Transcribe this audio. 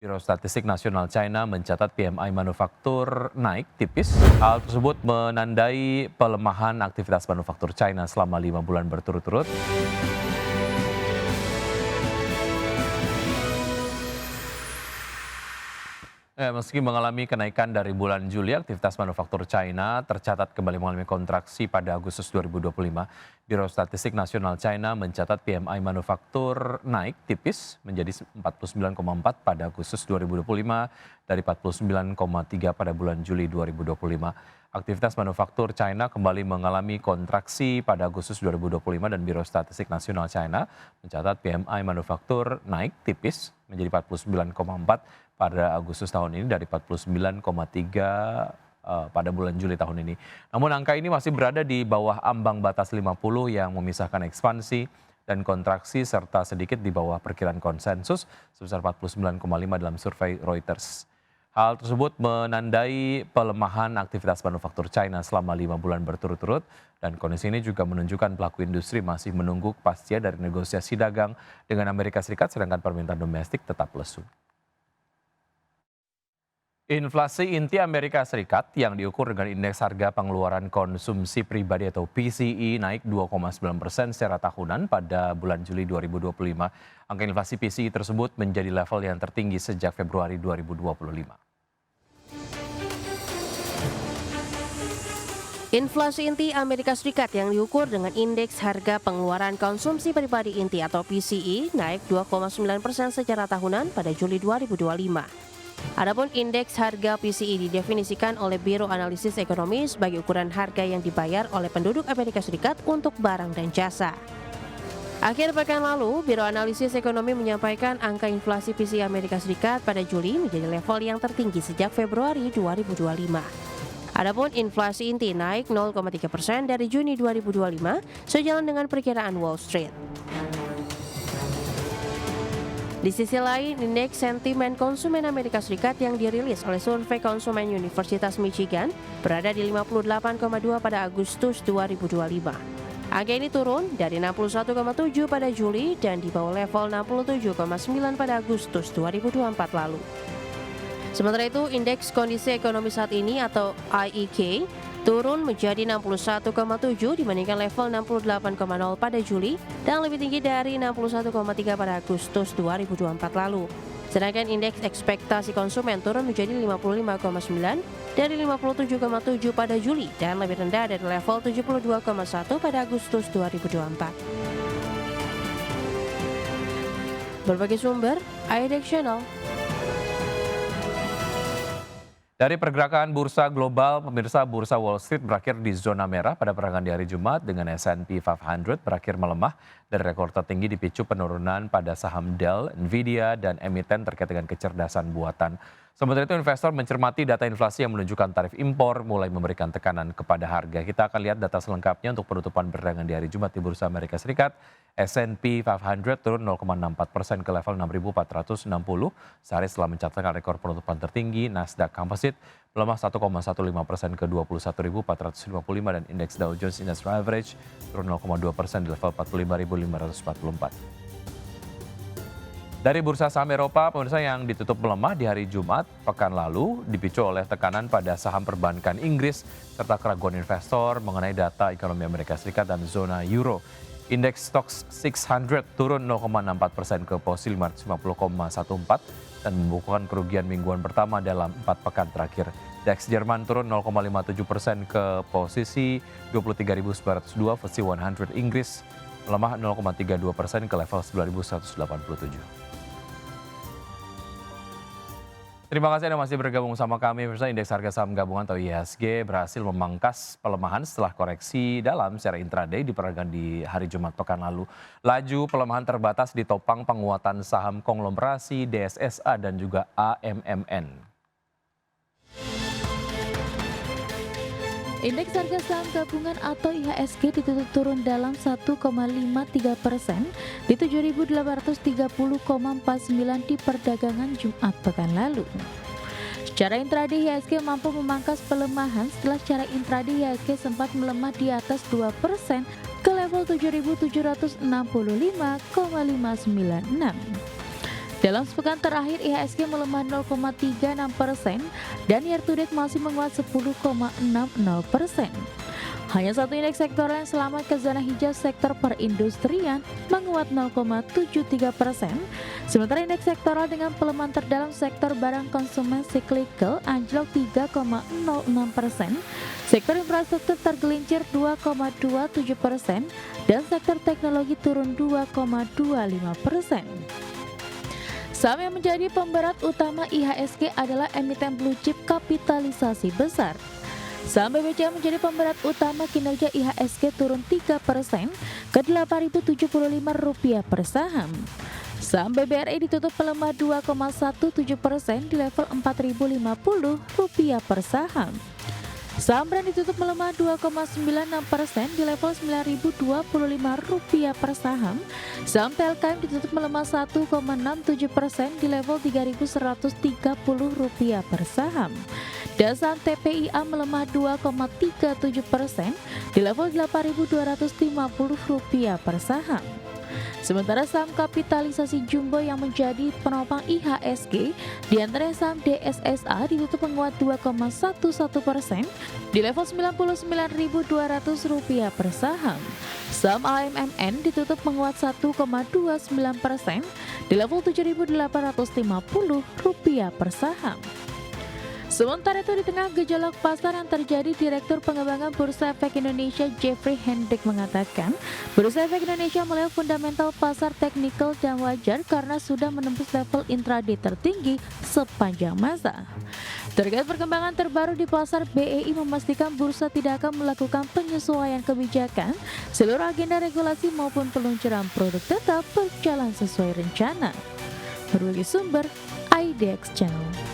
Biro Statistik Nasional China mencatat PMI manufaktur naik tipis. Hal tersebut menandai pelemahan aktivitas manufaktur China selama 5 bulan berturut-turut. Meski mengalami kenaikan dari bulan Juli, aktivitas manufaktur China tercatat kembali mengalami kontraksi pada Agustus 2025. Biro Statistik Nasional China mencatat PMI manufaktur naik tipis menjadi 49,4 pada Agustus 2025 dari 49,3 pada bulan Juli 2025. Aktivitas manufaktur China kembali mengalami kontraksi pada Agustus 2025 dan Biro Statistik Nasional China mencatat PMI manufaktur naik tipis menjadi 49,4 pada Agustus tahun ini dari 49,3 pada bulan Juli tahun ini. Namun angka ini masih berada di bawah ambang batas 50 yang memisahkan ekspansi dan kontraksi serta sedikit di bawah perkiraan konsensus sebesar 49,5 dalam survei Reuters. Hal tersebut menandai pelemahan aktivitas manufaktur China selama 5 bulan berturut-turut dan kondisi ini juga menunjukkan pelaku industri masih menunggu kepastian dari negosiasi dagang dengan Amerika Serikat sedangkan permintaan domestik tetap lesu. Inflasi inti Amerika Serikat yang diukur dengan indeks harga pengeluaran konsumsi pribadi atau PCE naik 2,9% secara tahunan pada bulan Juli 2025. Angka inflasi PCE tersebut menjadi level yang tertinggi sejak Februari 2025. Inflasi inti Amerika Serikat yang diukur dengan indeks harga pengeluaran konsumsi pribadi inti atau PCE naik 2,9% secara tahunan pada Juli 2025. Adapun indeks harga PCE didefinisikan oleh Biro Analisis Ekonomi sebagai ukuran harga yang dibayar oleh penduduk Amerika Serikat untuk barang dan jasa. Akhir pekan lalu, Biro Analisis Ekonomi menyampaikan angka inflasi PCE Amerika Serikat pada Juli menjadi level yang tertinggi sejak Februari 2025. Adapun inflasi inti naik 0,3% dari Juni 2025 sejalan dengan perkiraan Wall Street. Di sisi lain, indeks sentimen konsumen Amerika Serikat yang dirilis oleh Survei Konsumen Universitas Michigan berada di 58,2 pada Agustus 2025. Angka ini turun dari 61,7 pada Juli dan di bawah level 67,9 pada Agustus 2024 lalu. Sementara itu, indeks kondisi ekonomi saat ini atau IEK turun menjadi 61,7 dibandingkan level 68,0 pada Juli dan lebih tinggi dari 61,3 pada Agustus 2024 lalu. Sedangkan indeks ekspektasi konsumen turun menjadi 55,9 dari 57,7 pada Juli dan lebih rendah dari level 72,1 pada Agustus 2024. Berbagai sumber, IDX Channel. Dari pergerakan bursa global, pemirsa bursa Wall Street berakhir di zona merah pada perangan di hari Jumat dengan S&P 500 berakhir melemah dari rekor tertinggi dipicu penurunan pada saham Dell, Nvidia, dan emiten terkait dengan kecerdasan buatan. Sementara itu investor mencermati data inflasi yang menunjukkan tarif impor mulai memberikan tekanan kepada harga. Kita akan lihat data selengkapnya untuk penutupan perdagangan di hari Jumat di bursa Amerika Serikat. S&P 500 turun 0,64% ke level 6.460 sehari setelah mencatatkan rekor penutupan tertinggi. Nasdaq Composite melemah 1,15% ke 21.455 dan indeks Dow Jones Industrial Average turun 0,2% di level 45.544. Dari bursa saham Eropa, pemirsa yang ditutup melemah di hari Jumat pekan lalu dipicu oleh tekanan pada saham perbankan Inggris serta keraguan investor mengenai data ekonomi Amerika Serikat dan zona euro. Indeks Stoxx 600 turun 0,64% ke posisi 550,14 dan membukukan kerugian mingguan pertama dalam 4 pekan terakhir. DAX Jerman turun 0,57% ke posisi 23.902, FTSE 100 Inggris melemah 0,32% ke level 9.187. Terima kasih Anda masih bergabung sama kami. Pemirsa, indeks harga saham gabungan atau IHSG berhasil memangkas pelemahan setelah koreksi dalam secara intraday di perdagangan di hari Jumat pekan lalu. Laju pelemahan terbatas ditopang penguatan saham konglomerasi DSSA dan juga AMMN. Indeks harga saham gabungan atau IHSG ditutup turun dalam 1,53% di 7.830,49 di perdagangan Jumat pekan lalu. Secara intraday IHSG mampu memangkas pelemahan setelah secara intraday IHSG sempat melemah di atas 2% ke level 7.765,596. Dalam sepekan terakhir, IHSG melemah 0,36% dan year to date masih menguat 10,60%. Hanya satu indeks sektoral yang selamat ke zona hijau, sektor perindustrian, menguat 0,73%. Sementara indeks sektoral dengan pelemahan terdalam sektor barang konsumen cyclical anjlok 3,06%, sektor infrastruktur tergelincir 2,27%, dan sektor teknologi turun 2,25%. Saham yang menjadi pemberat utama IHSG adalah emiten blue chip kapitalisasi besar. Saham BBCA menjadi pemberat utama, kinerja IHSG turun 3% ke Rp8.075 per saham. Saham BBRI ditutup melemah 2,17% di level Rp4.050 per saham. Saham Brand ditutup melemah 2,96% di level Rp9.025 per saham. Saham PLKM ditutup melemah 1,67% di level Rp3.130 per saham. Dan saham TPIA melemah 2,37% di level Rp8.250 per saham. Sementara saham kapitalisasi jumbo yang menjadi penopang IHSG, diantaranya saham DSSA ditutup menguat 2,11% di level Rp99.200 per saham. Saham AMMN ditutup menguat 1,29% di level Rp7.850 per saham. Sementara itu, di tengah gejolak pasar yang terjadi, Direktur Pengembangan Bursa Efek Indonesia Jeffrey Hendrik mengatakan, Bursa Efek Indonesia melihat fundamental pasar teknikal dan wajar karena sudah menembus level intraday tertinggi sepanjang masa. Terkait perkembangan terbaru di pasar, BEI memastikan bursa tidak akan melakukan penyesuaian kebijakan, seluruh agenda regulasi maupun peluncuran produk tetap berjalan sesuai rencana. Berbagai sumber, IDX Channel.